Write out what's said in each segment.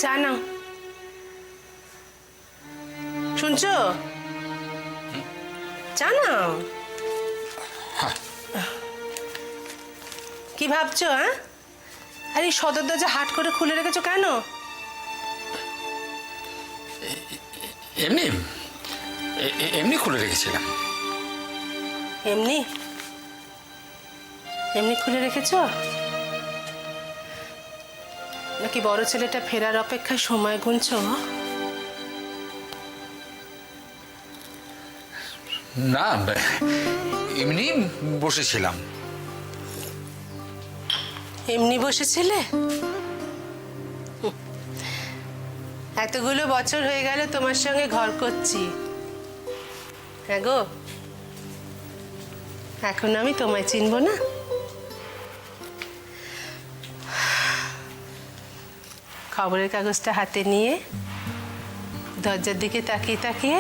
চা নাও। শুনছো? চা নাও। কি ভাবছো? হ্যাঁ, আরে সদর দরজা হাট করে খুলে রেখেছো কেন? এমনি এমনি খুলে রেখেছিলাম। এমনি এমনি খুলে রেখেছো নাকি বড় ছেলেটা ফেরার অপেক্ষায় সময় গুনছো? না, এমনি বসেছিলাম। এমনি বসেছিলে? এতগুলো বছর হয়ে গেল তোমার সঙ্গে ঘর করছি। হ্যাঁ গো, এখন আমি তোমায় চিনব না? খবরের কাগজটা হাতে নিয়ে দরজার দিকে তাকিয়ে তাকিয়ে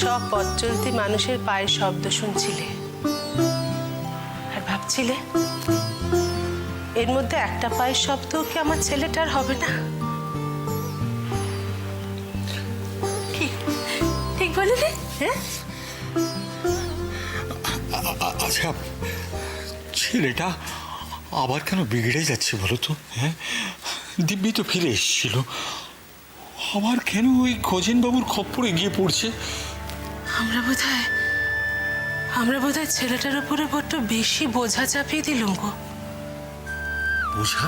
সব পথ চলতি মানুষের পায়ের শব্দ শুনছিলে আর ভাবছিলে এর মধ্যে একটা পায়ের শব্দ কি আমার ছেলেটার হবে না? ঠিক বলিনি? হ্যাঁ, আচ্ছা, ছেলেটা আবার কেন বিগড়ে যাচ্ছে বলো তো? হ্যাঁ, দিব্যি তো ফিরে এসেছিল, আবার কেন ওই খোঁজেন বাবুর খপ্পরে গিয়ে পড়ছে? আমরা বোধহয় ছেলেটার উপরে বড্ড বেশি বোঝা চাপিয়ে দিলুম গো। বোঝা?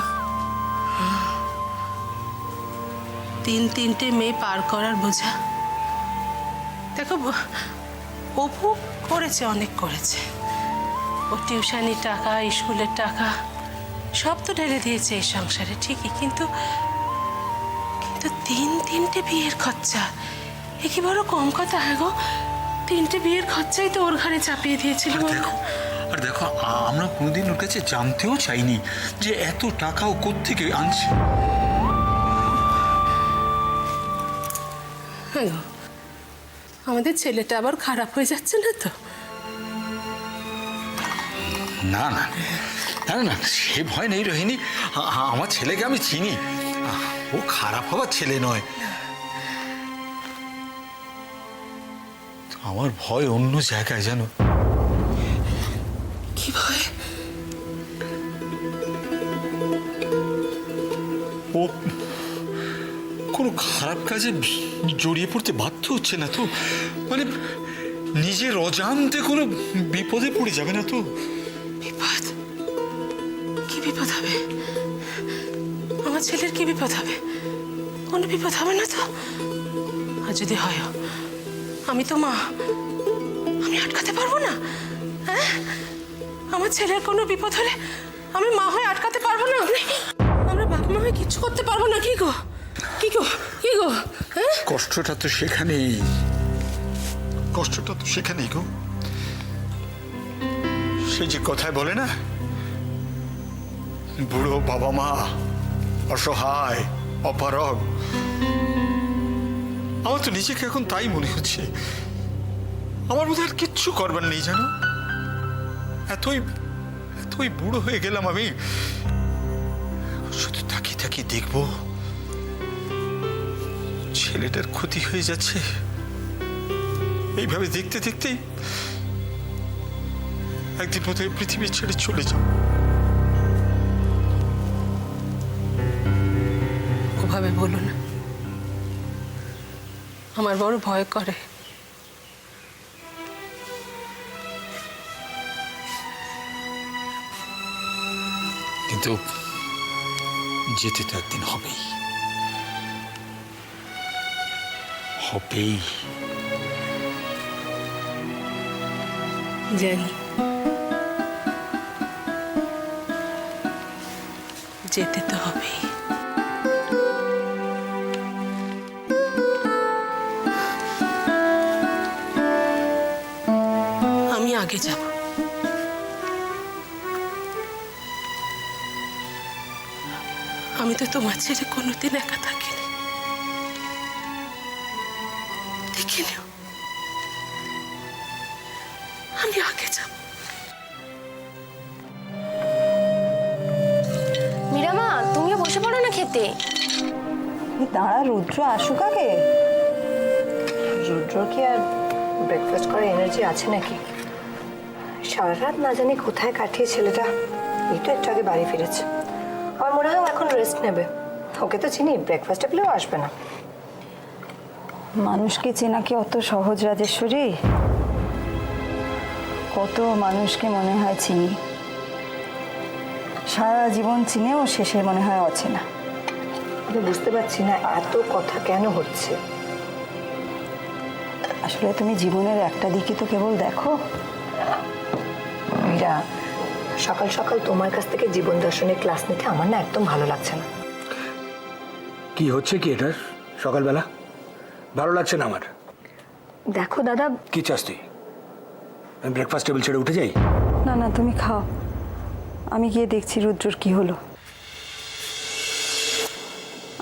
তিনটে মেয়ে পার করার বোঝা। দেখো, অপু করেছে, অনেক করেছে। ও টিউশনির টাকা, স্কুলের টাকা সব তো ঢেলে দিয়েছে এই সংসারে, ঠিকই, কিন্তু তিনটে বিয়ের খরচা, এ কি বড় কম কথা? হ্যাঁ গো, তিনটে বিয়ের খরচাই তো ওর ঘরে চাপিয়ে দিয়েছিল। আর দেখো, আমরা কোনোদিন ওর কাছে জানতেও চাইনি যে এত টাকা ও কোত্থেকে আনছে। হ্যাঁ গো, আমাদের ছেলেটা আবার খারাপ হয়ে যাচ্ছে না তো? না না না না, সে ভয় নেই রোহিণী, আমার ছেলেকে আমি চিনি, ও খারাপ হওয়ার ছেলে নয়। আমার ভয় অন্য জায়গায়, জানো? কি ভয়? ও কোনো খারাপ কাজে জড়িয়ে পড়তে বাধ্য হচ্ছে না তো? মানে নিজের অজান্তে কোনো বিপদে পড়ে যাবে না তো? বিপদ? কি বিপদ হবে? আমার ছেলের কি বিপদ হবে? কোনো বিপদ হবে না তো? আর যদি হয়, আমি তো মা, আমি আটকাতে পারবো না? হ্যাঁ, আমার ছেলের কোনো বিপদ হলে আমি মা হয়ে আটকাতে পারবো না? আমরা বাপ মা হয়ে কিচ্ছু করতে পারবো না? কি গো, কি গো, কি গো? হ্যাঁ, কষ্টটা তো সেখানেই, কষ্টটা তো সেখানেই গো। সে যে কথায় বলে না, বুড়ো বাবা মা, অসহায়, অপারগ। আমার তো নিজেকে এখন তাই মনে হচ্ছে। আমার বোধহয় আর কিচ্ছু করবার নেই, জানো? এতই বুড়ো হয়ে গেলাম আমি, শুধু তাকিয়ে তাকিয়ে দেখবো ছেলেটার ক্ষতি হয়ে যাচ্ছে। এইভাবে দেখতে দেখতেই একদিন বোধহয় পৃথিবী ছেড়ে চলে যাব। ওভাবে বলো না, আমার বড় ভয় করে। কিন্তু যেতে তো একদিন হবেই, হবেই। জানি, যেতে তো হবেই। আমি আগে যাব। আমি তো তোমার ছেড়ে কোনোদিন একা থাকিনি, দেখে নিও, আমি আগে যাব। মীরা মা, তুমিও বসে পড়ো না। খেতে। দাঁড়া, রুদ্র আসুক আগে। রুদ্র কি আর ব্রেকফাস্ট করার এনার্জি আছে নাকি? সারা রাত না জানি কোথায় কাটিয়ে ছেলেটা, এই তো একটু আগে বাড়ি ফিরেছে। আমার মনে হয় ও এখন রেস্ট নেবে। ওকে তো চিনি, ব্রেকফাস্টে পেলেও আসবে না। মানুষকে চেনা কি অত সহজ রাজেশ্বরী? কত মানুষকে মনে হয় চিনি, সারা জীবন চিনেও শেষে মনে হয় অচেনা। আমি বুঝতে পারছি না এত কথা কেন হচ্ছে। আসলে তুমি জীবনের একটা দিকই তো কেবল দেখো। মীরা, সকাল সকাল তোমার কাছ থেকে জীবন দর্শনের ক্লাস নিতে আমার না একদম ভালো লাগছে না। কি হচ্ছে কি এটা সকালবেলা? ভালো লাগছে না আমার। দেখো দাদা, কি চাস তুই? আমি ব্রেকফাস্ট টেবিল ছেড়ে উঠে যাই? না না, তুমি খাও, আমি গিয়ে দেখছি রুদ্রর কি হলো।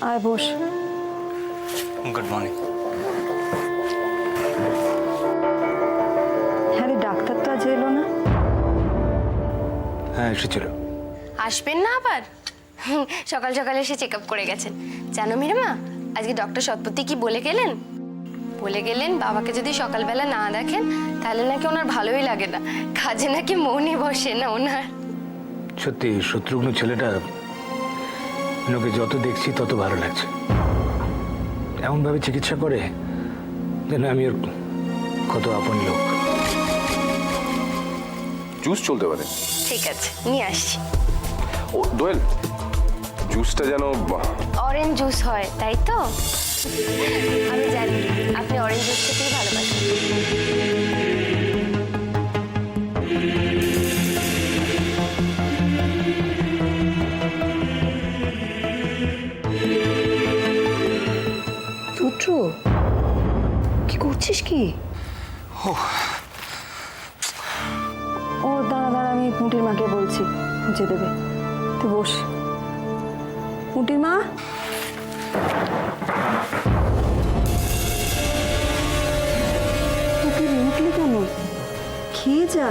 আয় বস। Good morning. হ্যাঁ রে, ডাক্তার তো আজ এলো না। হ্যাঁ, এসেছিল। আসবেন না আবার? সকাল সকাল এসে চেক আপ করে গেছেন। জানো মীরামা, আজকে ডক্টর সৎপতি কি বলে গেলেন? বলে গেলেন বাবাকে যদি সকালবেলা না দেখেন তাহলে নাকি ওনার ভালোই লাগে না, কাজে নাকি মনই বসে না ওনার। সত্যি শত্রুঘ্ন ছেলেটা, ওকে যত দেখছি তত ভালো লাগছে। এমনভাবে চিকিৎসা করে যেন আমি ওর কত আপন লোক। জুস চলতে পারে। ঠিক আছে, নিয়ে আসছি। ও দোয়েল, জুসটা যেন অরেঞ্জ জুস হয়, তাই তো? আমি জানি আপনি অরেঞ্জ জুস খেতেই ভালোবাসেন। রুদ্র, কি করছিস কি? ও দাঁড়া দাঁড়া, আমি মুটির মাকে বলছি বুঝে দেবে। তুই বস। মুটির মা, তুই উঠলি কেন? খেয়ে যা।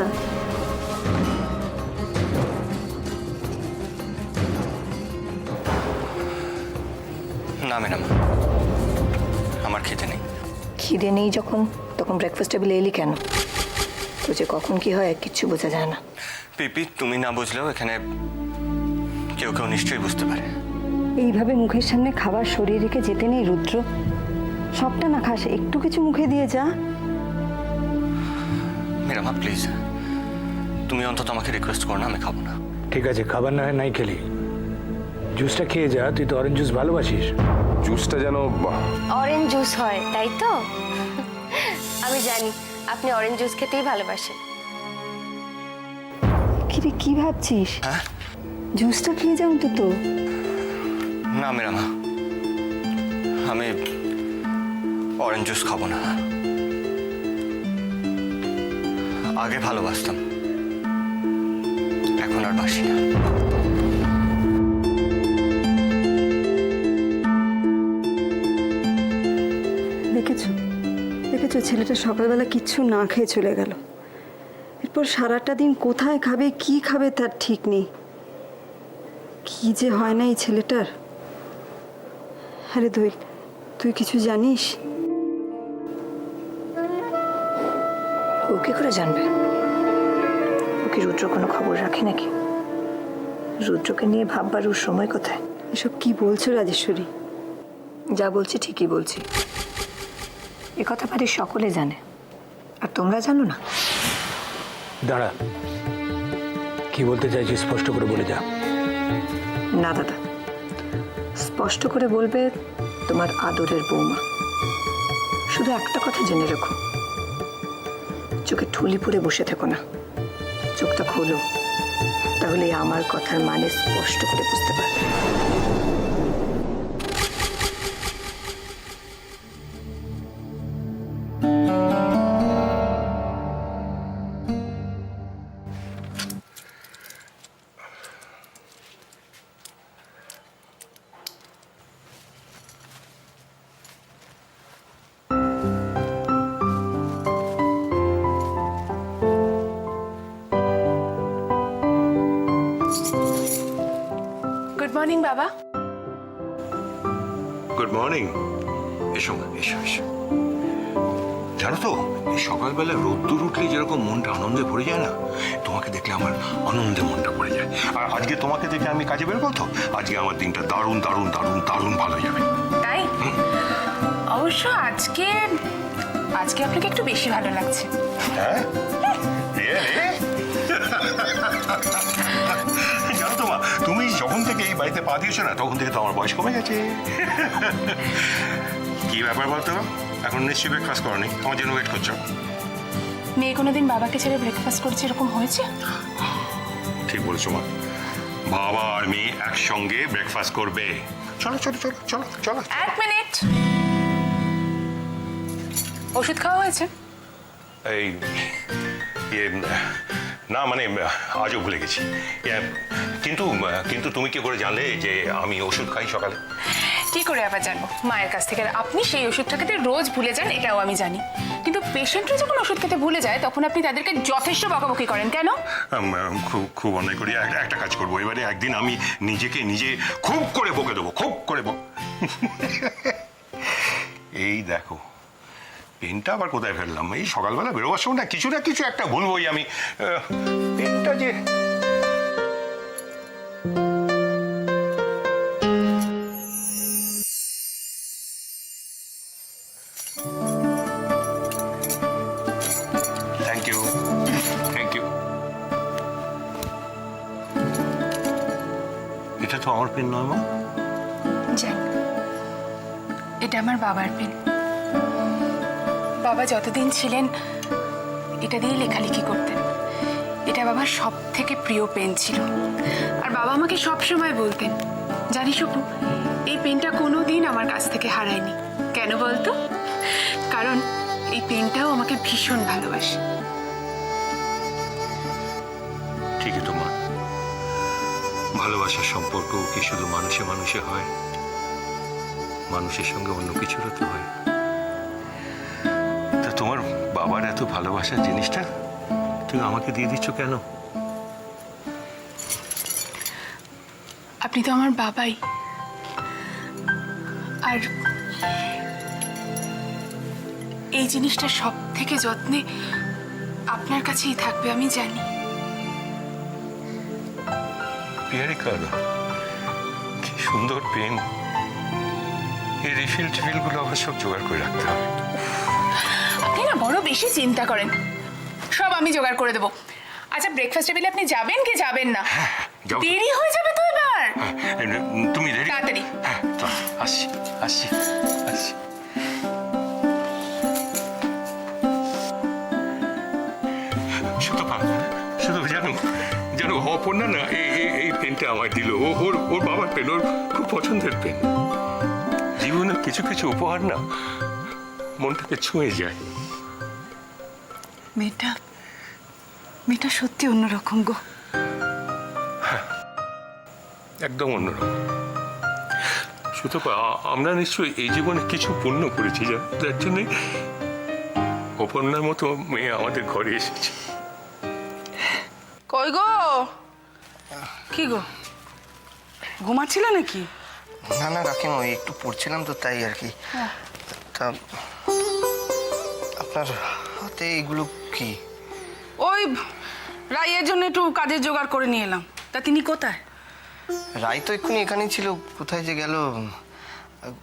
না ম্যাডাম, আমার খেতে নেই। খিদে নেই যখন, তখন ব্রেকফাস্ট টেবিলে এলি কেন? তো যে কখন কি হয় কিচ্ছু বোঝা যায় না। পিপি, তুমি না বুঝলেও এখানে কেউ কেউ নিশ্চয়ই বুঝতে পারে। এইভাবে মুখের সামনে খাবার সরিয়ে রেখে যেতে নেই রুদ্র। সবটা না খাস, একটু কিছু মুখে দিয়ে যা। ম্যাডাম প্লিজ, তুমি অন্তত আমাকে রিকোয়েস্ট করো না, আমি খাবো না। ঠিক আছে, খাবার না হয় নাই খেলি, জুসটা খেয়ে যা। তুই তো অরেঞ্জ জুস ভালোবাসিস। জুসটা যেন অরেঞ্জ জুস হয়, তাই তো? আমি জানি আপনি অরেঞ্জ জুস খেতেই ভালোবাসেন। কিরে, কি ভাবছিস? হ্যাঁ? জুসটা খেয়ে যা অন্তত। না ম্যাডাম, আমি অরেঞ্জ জুস খাবো না। আগে ভালোবাসতাম, এখন আর বাসি না। দেখেছো দেখেছো, ছেলেটা সকালবেলা কিচ্ছু না খেয়ে চলে গেল। এরপর সারাটা দিন কোথায় খাবে কি খাবে তার ঠিক নেই। কি যে হয় না এই ছেলেটার। আরে দোয়েল, তুই কিছু জানিস? ও কি করে জানবে? ও কি রুদ্র কোনো খবর রাখে নাকি? রুদ্রকে নিয়ে ভাববার ওর সময় কোথায়? এসব কি বলছো রাজেশ্বরী? যা বলছি ঠিকই বলছি। এ কথা বাড়ির সকলে জানে, আর তোমরা জানো না। দাঁড়া, কি বলতে চাইছিস স্পষ্ট করে বলে যা। না দাদা, স্পষ্ট করে বলবে তোমার আদরের বৌমা। শুধু একটা কথা জেনে রেখো, চোখে ঠুলি পরে বসে থেকো না, চোখটা খোলো, তাহলে আমার কথার মানে স্পষ্ট করে বুঝতে পারবে। গুড মর্নিং বাবা। Good morning. এসো মা, এসো এসো। জানো তো এই সকালবেলা রোদ্দুর উঠলে যেরকম মনটা আনন্দে ভরে যায় না, তোমাকে দেখলে আমার আনন্দে মনটা ভরে যায়। আর আজকে তোমাকে দেখে আমি কাজে বেরোবো তো, আজকে আমার দিনটা দারুণ দারুণ দারুণ দারুণ ভালো যাবে। তাই অবশ্য আজকে আপনাকে একটু বেশি ভালো লাগছে। হ্যাঁ জানো তো মা, তুমি যখন থেকে এই বাড়িতে পা দিয়েছো না, তখন থেকে তো আমার বয়স কমে গেছে। কি ব্যাপার বলতো? এখন নিশ্চয়ই ব্রেকফাস্ট করনি, আমার জন্য ওয়েট করছো? মেয়ে কোনোদিন বাবাকে ছেড়ে ব্রেকফাস্ট করছে এরকম হয়েছে? ঠিক বলছো মা, বাবা আর মেয়ে একসঙ্গে ব্রেকফাস্ট করবে। চলো চলো চলো চলো চলো। এক মিনিট, ওষুধ খাওয়া হয়েছে? এই ইয়ে না, মানে আজও ভুলে গেছি। কিন্তু কিন্তু তুমি কি করে জানলে যে আমি ওষুধ খাই সকালে? কি করে আবার জানবো? মায়ের কাছ থেকে। আপনি সেই ওষুধটা খেতে রোজ ভুলে যান, এটাও আমি জানি। কিন্তু পেশেন্টরা যখন ওষুধ খেতে ভুলে যায় তখন আপনি তাদেরকে যথেষ্ট বকাবকি করেন কেন? খুব খুব অন্যায় করি। একটা কাজ করবো, এবারে একদিন আমি নিজেকে নিজে খুব করে বকে দেবো, খুব করে এই দেখো পেনটা আবার কোথায় ফেললাম? এই সকালবেলা বেরোবার সময় না কিছু একটা ভুলবই আমি। পেনটা যে থ্যাংক ইউ থ্যাংক ইউ। এটা তো আমার পেন নয় মা। যাক, এটা আমার বাবার পেন। বাবা যতদিন ছিলেন এটা দিয়ে লেখালেখি করতেন। এটা বাবার সব থেকে প্রিয় পেন ছিল। আর বাবা আমাকে সব সময় বলতেন, জানিস অপু, এই পেনটা কোনোদিন আমার কাছ থেকে হারায়নি। কেন বলতো? কারণ এই পেনটাও আমাকে ভীষণ ভালোবাসে। ঠিকই তো মা, ভালোবাসার সম্পর্ক কি শুধু মানুষে মানুষে হয়? মানুষের সঙ্গে অন্য কিছুরও তো হয়। তা তোমার বাবার এত ভালোবাসার জিনিসটা তুমি আমাকে দিয়ে দিচ্ছ কেন? আপনি তো আমার বাবাই। আর এই জিনিসটা সব থেকে যত্নে আপনার কাছেই থাকবে, আমি জানি। পিয়ারি কালো, কি সুন্দর পেন। এই রিফিলগুলো আবার সব জোগাড় করে রাখতে হবে। আপনি না বড় বেশি চিন্তা করেন, সব আমি জোগাড় করে দেবো। আচ্ছা, ব্রেকফাস্ট টেবিলে আপনি যাবেন কি যাবেন না? যাও। দেরি হয়ে যাবে তো এবার। তুমি রেডি? তাড়াতাড়ি। হ্যাঁ, আসছি আসছি আসছি। শুধু জানো অপর্ণা না এই পেনটা আমার দিল। ওর বাবার পেন, ওর খুব পছন্দের পেন। জীবনে কিছু কিছু উপহার না মনটাকে ছুঁয়ে যায়। মেয়েটা সত্যি অন্যরকম গো। একদম অন্যরকম। শুধু আমরা নিশ্চয়ই এই জীবনে কিছু পুণ্য করেছি, যার জন্য অপর্ণার মতো মেয়ে আমাদের ঘরে এসেছে। কই গো? কি গো, ঘুমাচ্ছিলে নাকি? না না কাকিমা, একটু পড়ছিলাম তো তাই আর কি। তা আপনার হাতে এগুলো কি? ওই রাইয়ের জন্য একটু কাজের জোগাড় করে নিয়ে এলাম। তা তিনি কোথায়? রাই তো এক্ষুনি এখানেই ছিল, কোথায় যে গেল?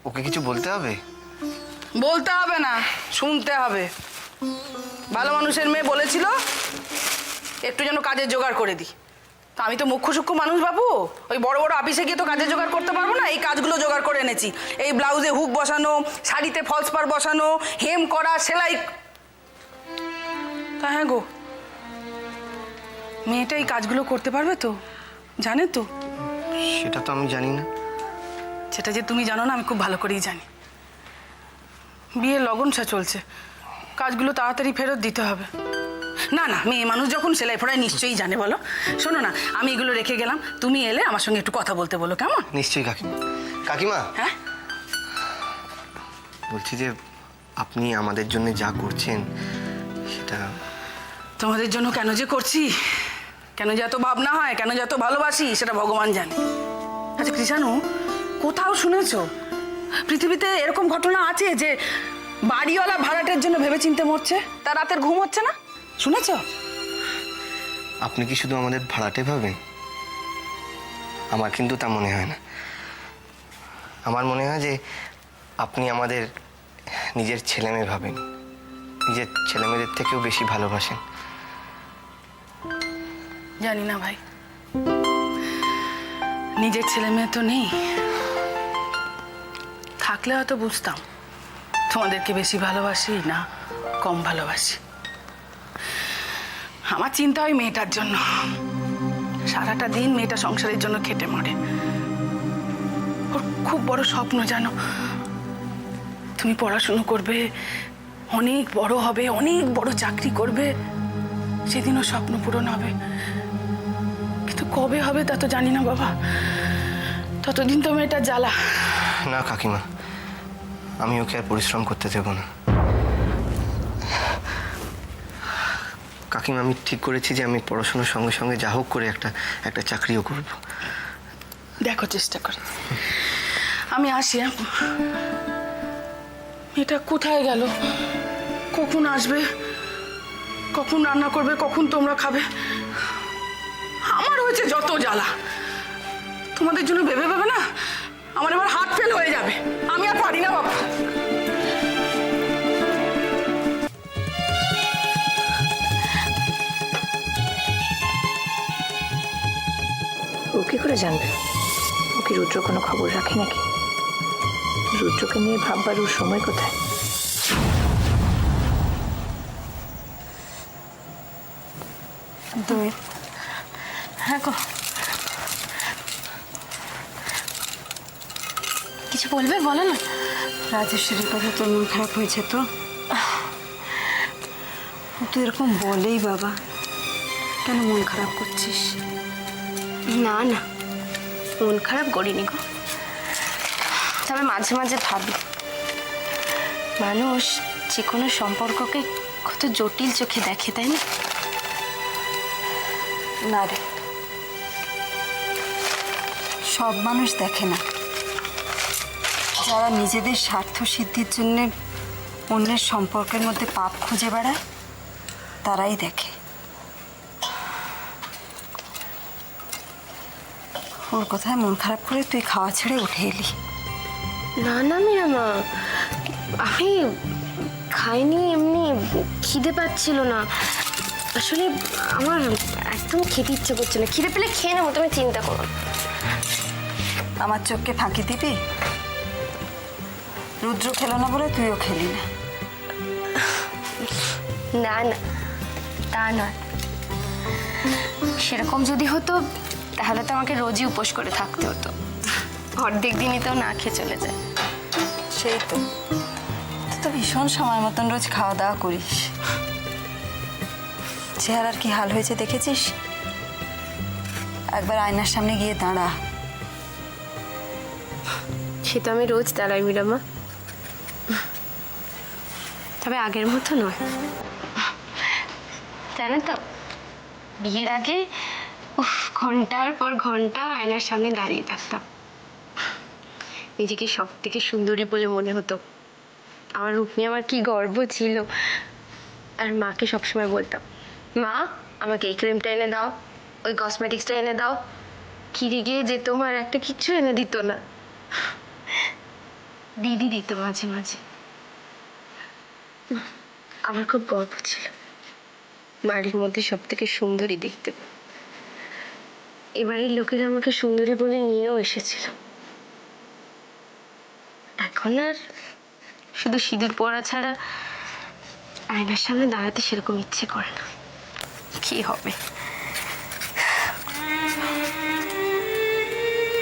ওকে কিছু বলতে হবে? বলতে হবে না, শুনতে হবে। ভালো মানুষের মেয়ে বলেছিল একটু যেন কাজের জোগাড় করে দিই। তা আমি তো মুখ্য সূক্ষ্ম মানুষ বাবু, ওই বড় বড় অফিসে গিয়ে তো কাজের জোগাড় করতে পারবো না। এই কাজগুলো জোগাড় করে এনেছি। এই ব্লাউজে হুক বসানো, শাড়িতে ফলস পার বসানো, হেম করা, সেলাই। তা হ্যাঁ গো, মেয়েটা এই কাজগুলো করতে পারবে তো? জানে তো? সেটা তো আমি জানি না। সেটা যে তুমি জানো না আমি খুব ভালো করেই জানি। বিয়ের লগনসা চলছে, কাজগুলো তাড়াতাড়ি ফেরত দিতে হবে। না না, মেয়ে মানুষ যখন সেলাই ফোড়াই নিশ্চয়ই জানে। বলো, শোনো না, আমি এগুলো রেখে গেলাম, তুমি এলে আমার সঙ্গে একটু কথা বলতে বলো, কেমন? নিশ্চয়ই কাকিমা। কাকিমা, হ্যাঁ বলছি যে আপনি আমাদের জন্য যা করছেন সেটা... তোমাদের জন্য কেন যে করছি, কেন যে এত ভাবনা হয়, কেন যে এত ভালোবাসি, সেটা ভগবান জানে। আচ্ছা কৃষাণু, কোথাও শুনেছো পৃথিবীতে এরকম ঘটনা আছে যে বাড়িওয়ালা ভাড়াটের জন্য ভেবেচিন্তে মরছে, তার রাতের ঘুম হচ্ছে না? শুনেছো? আপনি কি শুধু আমাদের ভাড়াটে ভাবেন? আমার কিন্তু তা মনে হয় না। আমার মনে হয় যে আপনি আমাদের নিজের ছেলেমেয়ে ভাবেন, নিজের ছেলেমেয়েদের থেকেও বেশি ভালোবাসেন। জানি না ভাই, নিজের ছেলে মেয়ে তো নেই, থাকলে হয়তো বুঝতাম তোমাদেরকে বেশি ভালোবাসি না কম ভালোবাসি। আমার চিন্তা হয় মেয়েটার জন্য, সারাটা দিন মেয়েটা সংসারের জন্য খেটে মরে। ওর খুব বড় স্বপ্ন জানো, তুমি পড়াশুনো করবে, অনেক বড় হবে, অনেক বড় চাকরি করবে, সেদিন ওর স্বপ্ন পূরণ হবে। কিন্তু কবে হবে তা তো জানি না বাবা, ততদিন তো মেয়েটার জ্বালা। না কাকিমা, আমি ওকে আর পরিশ্রম করতে দেব না। কাকিমা, আমি ঠিক করেছি যে আমি পড়াশোনার সঙ্গে সঙ্গে যা হোক করে একটা চাকরিও করব। দেখো চেষ্টা করে। আমি আসি। এটা কোথায় গেল? কখন আসবে? কখন রান্না করবে? কখন তোমরা খাবে? আমার হয়েছে যত জ্বালা, তোমাদের জন্য ভেবে ভেবে না আমার এবার হাত ফেল হয়ে যাবে। আমি আর পারি না বাবা। ও কি করে জানবে? ও কি রুদ্র কোনো খবর রাখে নাকি? রুদ্রকে নিয়ে ভাববার ওর সময় কোথায়? দোয়েল, হ্যাঁ গো, কিছু বলবে? বলো না। রাজেশ্বরীর কথা তোর মন খারাপ হয়েছে তো? ও তো এরকম বলেই বাবা, কেন মন খারাপ করছিস? না না, মন খারাপ করিনি গো, তবে মাঝে মাঝে ভাবি মানুষ যে কোনো সম্পর্ককে কত জটিল চোখে দেখে, তাই না? না রে, সব মানুষ দেখে না। যারা নিজেদের স্বার্থ সিদ্ধির জন্য অন্যের সম্পর্কের মধ্যে পাপ খুঁজে বেড়ায়, তারাই দেখে। ওর কথায় মন খারাপ করে তুই খাওয়া ছেড়ে উঠে এলি। না না মীরামা, আমি খাইনি, এমনি খিদে পাচ্ছিল না। আসলে আমার একদম খেতে ইচ্ছে করছে না। খিদে পেলে খেয়ে নেবো, তুমি চিন্তা করো না। আমার চোখকে ফাঁকি দিবি? রুদ্র খেলো না বলে তুইও খেলি না। না না, তা নয়। সেরকম যদি হতো তাহলে তো আমাকে রোজই উপোস করে থাকতে হতো, অর্ধেক দিনই তো না খেয়ে চলে যায়। সেই তো, তুই তো ভীষণ সময় মতন রোজ খাওয়া দাওয়া করিস। চেহারার কি হাল হয়েছে দেখেছিস? একবার আয়নার সামনে গিয়ে দাঁড়া। সে তো আমি রোজ দাঁড়াই মীরামা, তবে আগের মতো নয়। জানো তো, বিয়ের আগে ঘন্টার পর ঘন্টা আয়নার সামনে দাঁড়িয়ে থাকতাম। নিজেকে সব থেকে সুন্দরী বলে মনে হতো। আমার রূপ নিয়ে আমার কি গর্ব ছিল। আর মাকে সবসময় বলতাম, মা আমাকে এই ক্রিমটা এনে দাও, ওই কসমেটিক্সটা এনে দাও। কিরে গিয়ে যে তোমার একটা কিচ্ছু এনে দিত না, দিদি দিত মাঝে মাঝে। আমার খুব গর্ব ছিল বাড়ির মধ্যে সব থেকে সুন্দরী দেখতে। এবারের লোকেরা আমাকে সুন্দরী বলে নিয়েও এসেছিল। এখন আর শুধু সিঁদুর পরা ছাড়া আয়নার সামনে দাঁড়াতে সেরকম ইচ্ছে করে না। কি হবে?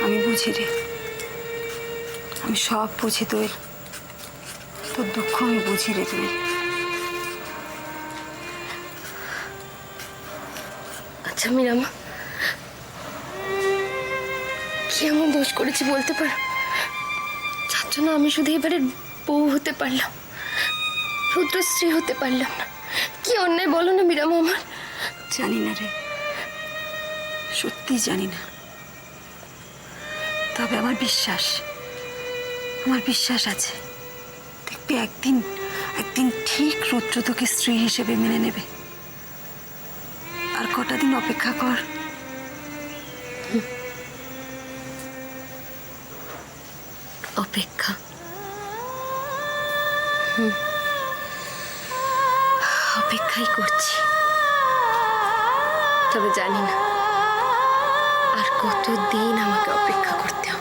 আমি বুঝি রে, আমি সব বুঝি। তোর দুঃখ আমি বুঝি রে। তুই আচ্ছা মীরামা, কি এমন দোষ করেছি বলতে পারো, যার জন্য আমি শুধু এবারে বউ হতে পারলাম, রুদ্র স্ত্রী হতে পারলাম না? কি অন্যায় বলো না মীরামা আমার? জানি না রে, সত্যি জানি না। তবে আমার বিশ্বাস আমার বিশ্বাস আছে দেখবি একদিন একদিন ঠিক রুদ্র তোকে স্ত্রী হিসেবে মেনে নেবে। আর কটা দিন অপেক্ষা কর। অপেক্ষা। অপেক্ষাই করছি, তবে জানি না আর কতদিন আমাকে অপেক্ষা করতে হবে।